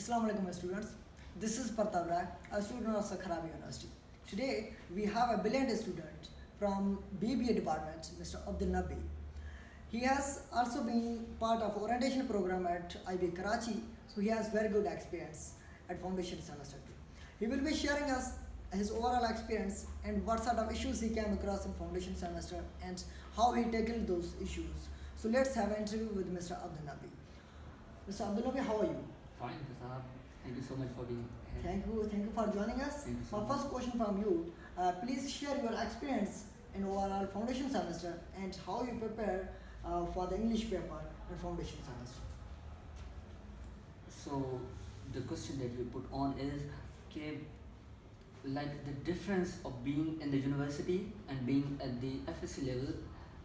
Assalamu alaikum students. This is Partap Rai, a student of Sakharabi University. Today we have a brilliant student from BBA department, Mr. Abdul Nabi. He has also been part of orientation program at IB Karachi, so he has very good experience at foundation semester 2. He will be sharing us his overall experience and what sort of issues he came across in foundation semester and how he tackled those issues. So let's have an interview with Mr. Abdul Nabi. Mr. Abdul Nabi, how are you? Fine, Prasad. Thank you so much for being here. Thank you for joining us. Thank you so My much. first question from you, please share your experience in overall foundation semester and how you prepare for the English paper in foundation semester. So the question that you put on is, okay, like the difference of being in the university and being at the FSC level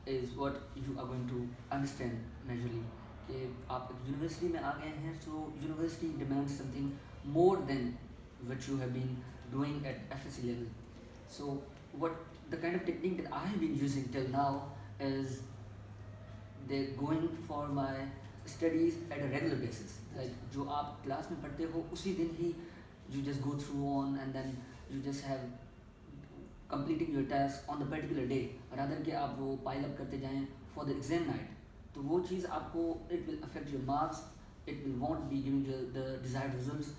is what you are going to understand majorly. कि आप university में आ गए हैं, so university demands something more than what you have been doing at FSC level. So what the kind of technique that I have been using till now is they're going for my studies at a regular basis. Like जो आप class में पढ़ते हो उसी दिन ही you just go through on and then you just have completing your task on the particular day rather कि आप वो pile up करते जाएं for the exam night. तो वो चीज़ आपको it will affect your marks, it will won't be giving you the desired results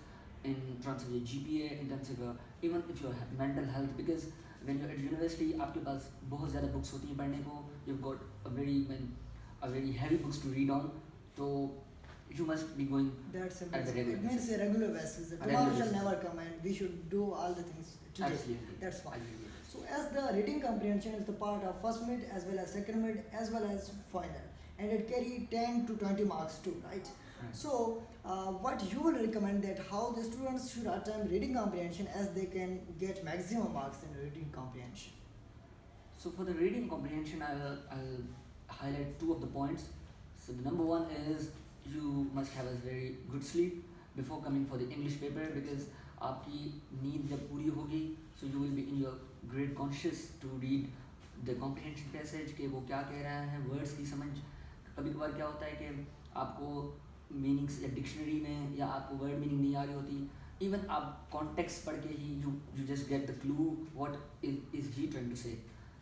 in terms of your GPA, in terms of even if you have mental health, because when you're at university आपके पास बहुत ज़्यादा books होती हैं पढ़ने को, you've got a very heavy books to read on, तो you must be going That's at the regular it means basis. a regular basis. The A regular tomorrow shall basis. never come and we should do all the things today. Absolutely. That's fine. Absolutely. So as the reading comprehension is the part of first mid as well as second mid as well as final, and it carry 10 to 20 marks too, right? Right. So what you will recommend that how the students should attempt reading comprehension as they can get maximum marks in reading comprehension? So for the reading comprehension, I'll highlight two of the points. So the number one is you must have a very good sleep before coming for the English paper, because आपकी नींद जब पूरी होगी, so you will be in your great conscious to read the comprehension passage कि वो क्या कह रहा है, words की समझ. कभी कभार क्या होता है कि आपको मीनिंग्स या डिक्शनरी में या आपको वर्ड मीनिंग नहीं आ रही होती, इवन आप कॉन्टेक्स्ट पढ़ के ही you just get the clue what is he trying to say.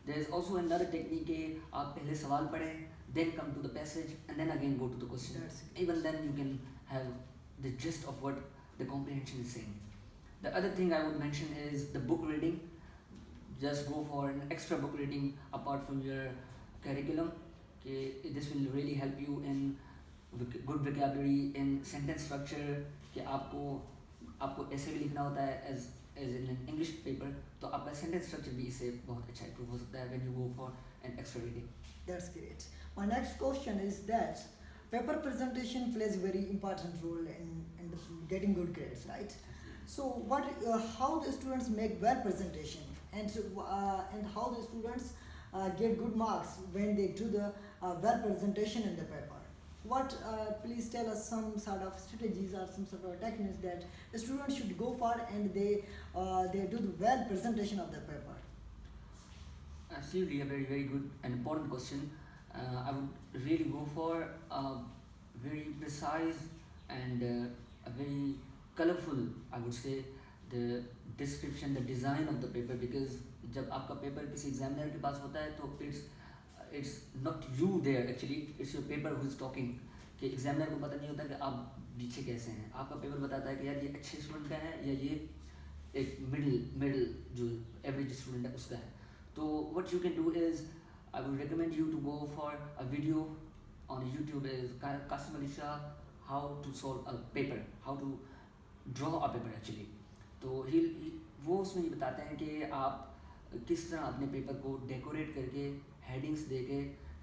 There is also another technique कि आप पहले सवाल पढ़ें, then come to the passage and then again go to the question. That's it. Even then you can have the gist of what the comprehension is saying. The other thing I would mention is the book reading. Just go for an extra book reading apart from your curriculum. कि this will really help you in good vocabulary, in sentence structure. कि आपको ऐसे भी लिखना होता है as in an English paper, तो आपका sentence structure भी इससे बहुत अच्छा improve हो सकता है when you go for an extra reading. That's great. My next question is that paper presentation plays a very important role in getting good grades, right? So how the students make well presentation and how the students get good marks when they do the well presentation in the paper. Please tell us some sort of strategies or some sort of techniques that the students should go for and they do the well presentation of the paper. Absolutely, a very very good and important question. I would really go for a very precise and a very colorful, I would say, the description, the design of the paper, because जब आपका paper किसी examiner के पास होता है तो it's not you there actually, it's your paper who is talking. कि examiner को पता नहीं होता कि आप पीछे कैसे हैं, आपका पेपर बताता है कि यार ये अच्छे स्टूडेंट का है या ये एक मिडिल जो एवरेज स्टूडेंट है उसका है. तो what you can do is I would recommend you to go for a video on YouTube is Qasim Ali Shah, how to solve a paper, how to draw a paper actually. तो वो उसमें ये बताते हैं कि आप किस तरह अपने पेपर को डेकोरेट करके हेडिंग्स देके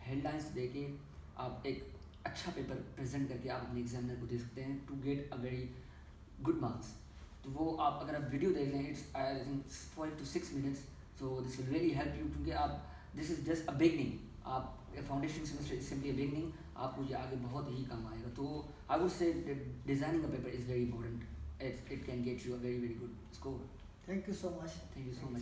हेडलाइंस देके आप एक अच्छा पेपर प्रेजेंट करके आप अपने एग्जामिनर को दे सकते हैं to get a very good marks. तो वो आप अगर आप वीडियो देख लें, it's I think 4 to 6 minutes, so this will really help you, क्योंकि आप this is just a beginning, आप foundation semester is simply a beginning, आपको ये आगे बहुत ही काम आएगा. तो I would say designing a paper is very important. It can get you a very very good score. Thank you so much. Thank you so much.